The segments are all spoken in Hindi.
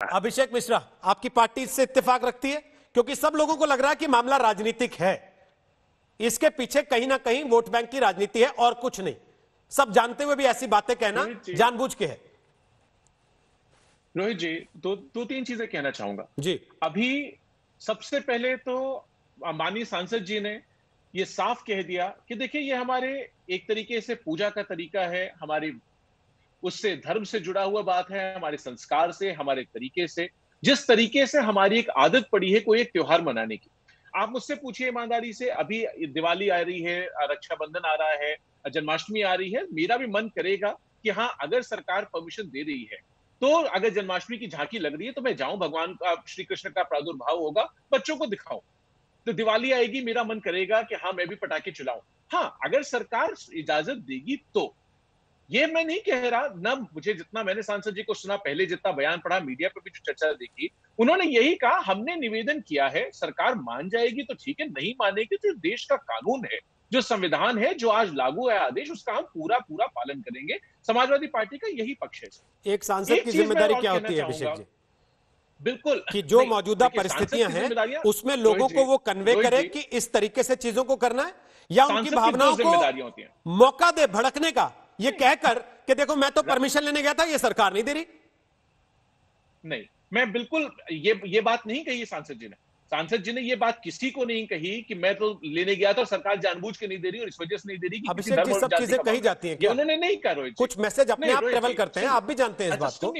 है। अभिषेक मिश्रा, आपकी पार्टी इससे इत्तेफाक रखती है? क्योंकि सब लोगों को लग रहा है कि मामला राजनीतिक है, इसके पीछे कहीं ना कहीं वोट बैंक की राजनीति है और कुछ नहीं। सब जानते हुए भी ऐसी बातें कहना जानबूझ के है। रोहित जी, दो तीन चीजें कहना चाहूंगा जी। अभी सबसे पहले तो माननीय सांसद जी ने ये साफ कह दिया कि देखिए ये हमारे एक तरीके से पूजा का तरीका है, हमारी उससे धर्म से जुड़ा हुआ बात है, हमारे संस्कार से, हमारे तरीके से, जिस तरीके से हमारी एक आदत पड़ी है कोई एक त्योहार मनाने की। आप मुझसे पूछिए ईमानदारी से, अभी दिवाली आ रही है, रक्षाबंधन आ रहा है, जन्माष्टमी आ रही है, मेरा भी मन करेगा कि हाँ, अगर सरकार परमिशन दे रही है तो अगर जन्माष्टमी की झांकी लग रही है तो मैं जाऊं, भगवान का, श्री कृष्ण का प्रादुर्भाव होगा, बच्चों को दिखाऊं। तो दिवाली आएगी, मेरा मन करेगा कि हाँ मैं भी पटाखे चलाऊं। हाँ, अगर सरकार इजाजत देगी तो। ये मैं नहीं कह रहा ना, मुझे जितना मैंने सांसद जी को सुना, पहले जितना बयान पढ़ा, मीडिया पर भी जो चर्चा देखी, उन्होंने यही कहा हमने निवेदन किया है, सरकार मान जाएगी तो ठीक है, नहीं मानेगी तो देश का कानून है, जो संविधान है, जो आज लागू है आदेश, उसका हम पूरा पूरा पालन करेंगे। समाजवादी पार्टी का यही पक्ष है। एक सांसद की जिम्मेदारी क्या होती है अभिषेक जी? बिल्कुल कि जो मौजूदा परिस्थितियां हैं उसमें लोगों को वो कन्वे करे कि इस तरीके से चीजों को करना है, या उनकी भावनाओं को मौका दे भड़कने का, ये कहकर कि देखो मैं तो परमिशन लेने गया था, ये सरकार नहीं दे रही। नहीं, मैं बिल्कुल ये बात नहीं कही सांसद जी ने। सांसद जी ने ये बात किसी को नहीं कही कि मैं तो लेने गया था, सरकार जानबूझ के नहीं दे रही और इस वजह से नहीं दे रही। अभिषेक जी, सब चीजें कही जाती हैं क्या? उन्होंने नहीं कहा रोहित, कुछ मैसेज अपने आप ट्रेवल करते हैं, आप भी जानते हैं इस बात को।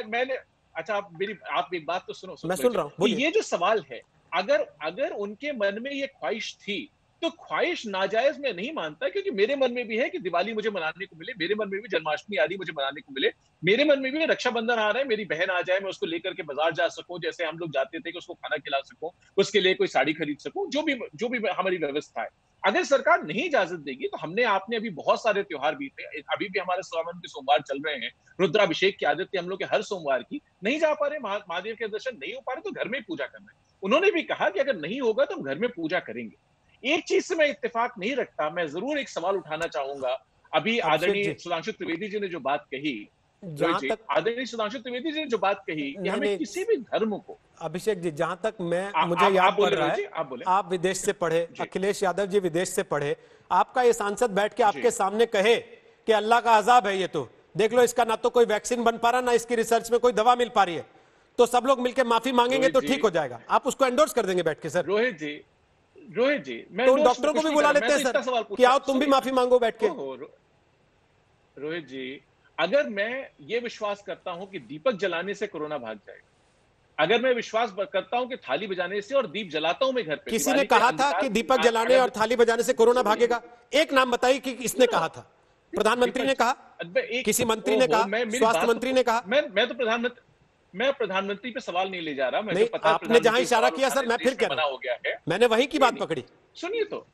मैंने अच्छा, आप एक बात तो सुनो। मैं सुन रहा हूं, बोलिए। ये जो सवाल है, अगर उनके मन में ये ख्वाहिश थी तो ख्वाहिश नाजायज मैं नहीं मानता, क्योंकि मेरे मन में भी है कि दिवाली मुझे मनाने को मिले, मेरे मन में भी जन्माष्टमी आदि मुझे मनाने को मिले, मेरे मन में भी रक्षाबंधन आ रहा है, मेरी बहन आ जाए, मैं उसको लेकर के बाजार जा सकूं, जैसे हम लोग जाते थे कि उसको खाना खिला सकूं, उसके लिए कोई साड़ी खरीद सकूं, जो भी हमारी व्यवस्था है। अगर सरकार नहीं इजाजत देगी तो हमने आपने अभी बहुत सारे त्योहार बीते, अभी भी हमारे सावन के सोमवार चल रहे हैं, रुद्राभिषेक की आदत है हम लोग के हर सोमवार की, नहीं जा पा रहे, महादेव के दर्शन नहीं हो पा रहे, तो घर में ही पूजा करना है। उन्होंने भी कहा कि अगर नहीं होगा तो हम घर में पूजा करेंगे। एक चीज से मैं इत्तेफाक नहीं रखता, मैं जरूर एक सवाल उठाना चाहूंगा। अभी आदरणीय सुधांशु त्रिवेदी जी ने जो बात कही, आदरणीय सुधांशु त्रिवेदी जी ने जो बात कही कि हमें किसी भी धर्म को, अभिषेक जी, जहां तक मुझे याद पड़ रहा है, आप विदेश से पढ़े, अखिलेश यादव जी विदेश से पढ़े, आपका ये सांसद बैठ के आपके सामने कहे कि अल्लाह का अजाब है ये, तो देख लो इसका ना तो कोई वैक्सीन बन पा रहा, ना इसकी रिसर्च में कोई दवा मिल पा रही है, तो सब लोग मिलकर माफी मांगेंगे तो ठीक हो जाएगा, आप उसको एंडोर्स कर देंगे बैठ के? सर रोहित जी, मैं तो डॉक्टरों को भी बुला लेते हैं सर कि आओ तुम भी माफी मांगो बैठ के। रोहित जी, अगर मैं ये विश्वास करता हूं कि दीपक जलाने से कोरोना भाग जाएगा, अगर मैं विश्वास करता हूं कि थाली बजाने से, और दीप जलाता हूं मैं घर पे, किसी ने कहा था कि दीपक जलाने और थाली बजाने से कोरोना भागेगा? एक नाम बताइए कि किसने कहा था? प्रधानमंत्री ने कहा, किसी मंत्री ने कहा, स्वास्थ्य मंत्री ने कहा? मैं प्रधानमंत्री पे सवाल नहीं ले जा रहा, नहीं, आपने जहां इशारा किया सर, मैं फिर कह रहा हूं, मैंने वही की बात पकड़ी। सुनिए तो,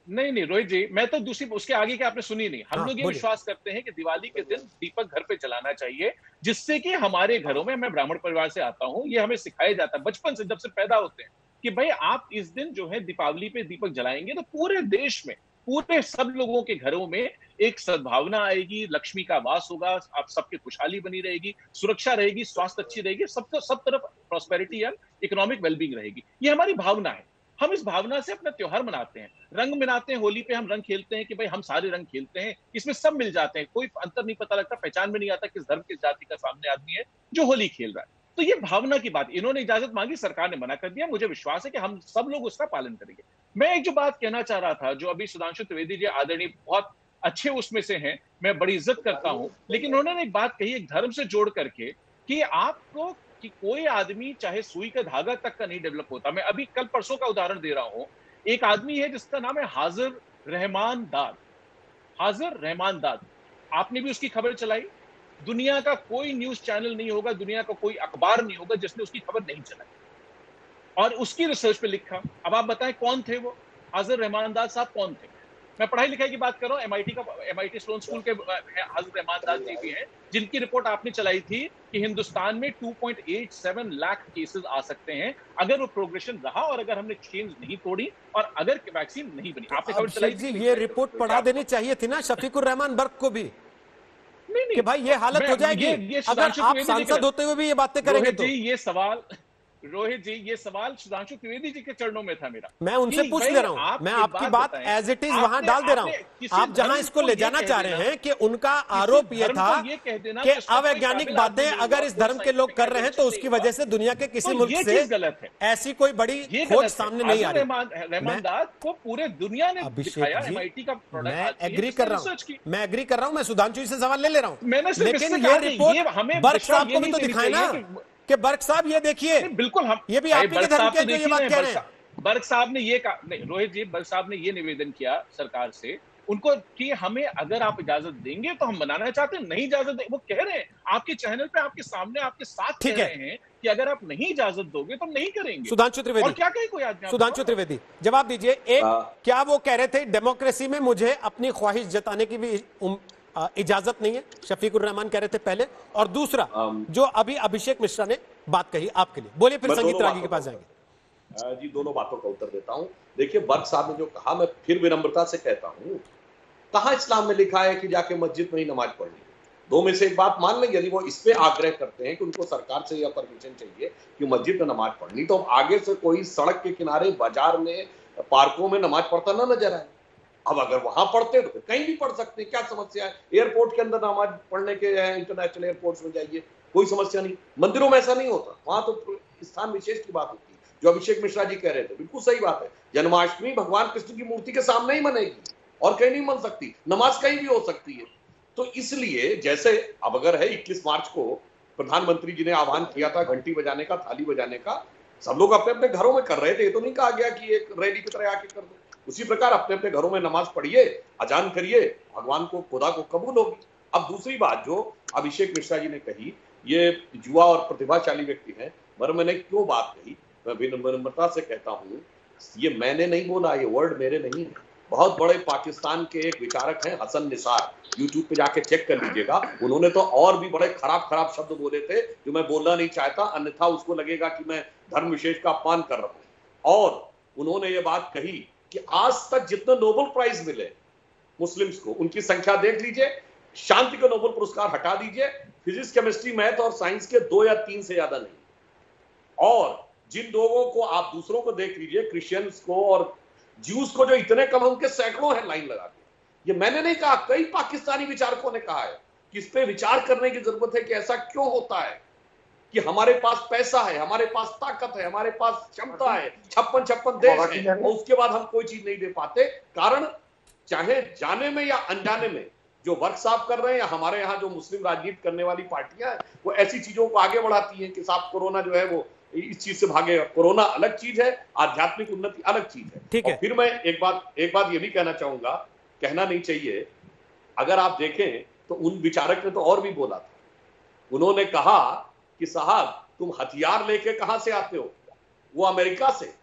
नहीं रोहित जी, मैं तो दूसरी उसके आगे के आपने सुनी नहीं। हम लोग ये विश्वास करते हैं कि दिवाली के दिन दीपक घर पे जलाना चाहिए, जिससे कि हमारे घरों में, मैं ब्राह्मण परिवार से आता हूं, ये हमें सिखाया जाता है बचपन से, जब से पैदा होते हैं, कि भाई आप इस दिन जो है दीपावली पे दीपक जलाएंगे तो पूरे देश में, पूरे सब लोगों के घरों में एक सद्भावना आएगी, लक्ष्मी का वास होगा, आप सबकी खुशहाली बनी रहेगी, सुरक्षा रहेगी, स्वास्थ्य अच्छी रहेगी, सब तरफ प्रॉस्पेरिटी एंड इकोनॉमिक वेलबींग रहेगी। ये हमारी भावना है, हम इस भावना से अपना त्योहार मनाते हैं, रंग मनाते हैं। होली पे हम रंग खेलते हैं कि भाई हम सारे रंग खेलते हैं, इसमें सब मिल जाते हैं, कोई अंतर नहीं पता लगता, पहचान में नहीं आता किस धर्म किस जाति का सामने आदमी है जो होली खेल रहा है। तो ये भावना की बात, इन्होंने इजाजत मांगी, सरकार ने मना कर दिया, मुझे विश्वास है कि हम सब लोग उसका पालन करेंगे। मैं एक जो बात कहना चाह रहा था, जो अभी सुधांशु त्रिवेदी जी आदरणीय बहुत अच्छे उसमें से हैं, मैं बड़ी इज्जत करता हूं, लेकिन उन्होंने एक बात कही एक धर्म से जोड़ करके कि आपको, कि कोई आदमी चाहे सुई का धागा तक का नहीं डेवलप होता। मैं अभी कल परसों का उदाहरण दे रहा हूं, एक आदमी है जिसका नाम है हाजिर रहमान दाद। हाजिर रहमान दाद, आपने भी उसकी खबर चलाई, दुनिया का कोई न्यूज चैनल नहीं होगा, दुनिया का कोई अखबार नहीं होगा जिसने उसकी खबर नहीं चलाई और उसकी रिसर्च पे लिखा। अब आप बताएं कौन थे वो हाजिर रहमान दाद साहब, कौन थे? मैं पढ़ाई लिखाई की बात कर रहा हूं, एमआईटी स्लोन स्कूल के हाजिर रहमान दाद जी भी हैं, जिनकी रिपोर्ट आपने चलाई थी कि हिंदुस्तान में 2.87 लाख केसेस आ सकते हैं अगर वो प्रोग्रेशन रहा और अगर हमने चेंज नहीं तोड़ी और अगर वैक्सीन नहीं बनी। आपने खबर चलाई थी, ये रिपोर्ट पढ़ा देनी चाहिए थी ना शफीकुर रहमान बर्क को भी। कि भाई ये हालत हो जाएगी अगर आप सांसद होते हुए भी ये बातें करेंगे तो? ये सवाल रोहित जी, ये सवाल सुधांशु त्रिवेदी जी के चरणों में था मेरा। मैं उनसे पूछ ले रहा हूं, मैं आपकी बात एज इट इज वहां डाल दे रहा हूं। आप जहां इसको ले जाना चाह रहे हैं कि उनका आरोप यह था कि अवैज्ञानिक बातें अगर इस धर्म के लोग कर रहे हैं तो उसकी वजह से दुनिया के किसी मुल्क से गलत है, ऐसी कोई बड़ी खोज सामने नहीं आ रही। रहमानदाद को पूरे दुनिया ने दिखाया, MIT का प्रोडक्ट। मैं एग्री कर रहा हूं, मैं सुधांशु जी से सवाल ले रहा हूं, लेकिन ये रिपोर्ट हमें बर्क साहब को भी तो दिखाए ना कि बर्क साहब ये देखिए, बिल्कुल हम ये भी आप ही के धर्म के जो ये बात कह रहे हैं। बर्क साहब ने ये कहा, नहीं रोहित जी, बर्क साहब ने ये निवेदन किया सरकार से उनको कि हमें अगर आप इजाजत देंगे तो हम बनाना चाहते हैं, नहीं इजाजत वो कह रहे हैं आपके चैनल पे, आपके सामने, आपके साथ कह रहे हैं कि अगर आप नहीं इजाजत दोगे तो हम नहीं करेंगे। सुधांशु त्रिवेदी, और क्या कहे कोई आदमी? सुधांशु त्रिवेदी जवाब दीजिए। एक, क्या वो कह रहे थे डेमोक्रेसी में मुझे अपनी ख्वाहिश जताने की भी इजाजत नहीं है, शफीकुर रहमान कह रहे थे पहले, और दूसरा जो अभी अभिषेक मिश्रा ने बात कही आपके लिए, बोलिए, फिर संगीत रागी के पास जाएंगे। जी, दोनों बातों का उत्तर देता हूं। देखिए, बर्क साहब ने जो कहा, मैं फिर विनम्रता से कहता हूं, कहां इस्लाम में लिखा है कि जाके मस्जिद में ही नमाज पढ़नी? दो में से एक बात मान लेंगे, यदि वो इस पे आग्रह करते हैं कि उनको सरकार से यह परमिशन चाहिए कि मस्जिद में नमाज पढ़नी, तो आगे से कोई सड़क के किनारे, बाजार में, पार्कों में नमाज पढ़ता ना नजर आए। अब अगर वहां पढ़ते तो कहीं भी पढ़ सकते हैं, क्या समस्या है? एयरपोर्ट के अंदर नमाज पढ़ने के, इंटरनेशनल एयरपोर्ट्स में जाइए, कोई समस्या नहीं। मंदिरों में ऐसा नहीं होता, वहां तो स्थान विशेष की बात होती है। जो अभिषेक मिश्रा जी कह रहे थे बिल्कुल सही बात है, जन्माष्टमी भगवान कृष्ण की मूर्ति के सामने ही मनेगी और कहीं नहीं मन सकती, नमाज कहीं भी हो सकती है। तो इसलिए जैसे अब अगर है 21 मार्च को प्रधानमंत्री जी ने आह्वान किया था घंटी बजाने का, थाली बजाने का, सब लोग अपने अपने घरों में कर रहे थे, ये तो नहीं कहा गया कि एक रैली की तरह आके कर दो। उसी प्रकार अपने अपने घरों में नमाज पढ़िए, अजान करिए, भगवान को, खुदा को कबूल होगी। अब दूसरी बात जो अभिषेक मिश्रा जी ने कही, ये युवा और प्रतिभाशाली व्यक्ति हैं, मगर मैंने क्यों बात कही, मैं विनम्रता से कहता हूं, ये मैंने नहीं बोला, ये वर्ड मेरे नहीं है, बहुत बड़े पाकिस्तान के एक विचारक हैं हसन निसार, यूट्यूब पे जाके चेक कर लीजिएगा, उन्होंने तो और भी बड़े खराब खराब शब्द बोले थे जो मैं बोलना नहीं चाहता, अन्यथा उसको लगेगा कि मैं धर्म विशेष का अपमान कर रहा हूं। और उन्होंने ये बात कही कि आज तक जितने नोबेल प्राइज मिले मुस्लिम्स को, उनकी संख्या देख लीजिए, शांति का नोबेल पुरस्कार हटा दीजिए, फिजिक्स, केमिस्ट्री, मैथ और साइंस के 2 या 3 से ज्यादा नहीं। और जिन लोगों को आप दूसरों को देख लीजिए, क्रिश्चियंस को और ज्यूज को जो इतने कम, उनके सैकड़ों है लाइन लगा के। ये मैंने नहीं कहा, कई पाकिस्तानी विचारकों ने कहा है कि इस पे विचार करने की जरूरत है कि ऐसा क्यों होता है कि हमारे पास पैसा है, हमारे पास ताकत है, हमारे पास क्षमता है, 56 देश है, और उसके बाद हम कोई चीज नहीं दे पाते। कारण चाहे जाने में या अनजाने में जो वर्क साहब कर रहे हैं, या हमारे यहाँ जो मुस्लिम राजनीति करने वाली पार्टियां हैं, वो ऐसी चीजों को आगे बढ़ाती हैं कि साहब कोरोना जो है वो इस चीज से भागेगा। कोरोना अलग चीज है, आध्यात्मिक उन्नति अलग चीज है। ठीक है। और फिर मैं एक बात ये भी कहना चाहूंगा, कहना नहीं चाहिए, अगर आप देखें तो उन विचारक ने तो और भी बोला था। उन्होंने कहा कि साहब तुम हथियार लेके कहां से आते हो? वो अमेरिका से,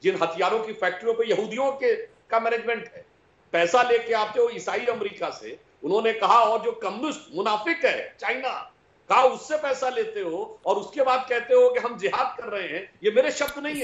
जिन हथियारों की फैक्ट्रियों पे यहूदियों के का मैनेजमेंट है। पैसा लेके आते हो ईसाई अमेरिका से, उन्होंने कहा, और जो कम्युनिस्ट मुनाफिक है चाइना का, उससे पैसा लेते हो और उसके बाद कहते हो कि हम जिहाद कर रहे हैं। ये मेरे शब्द नहीं है।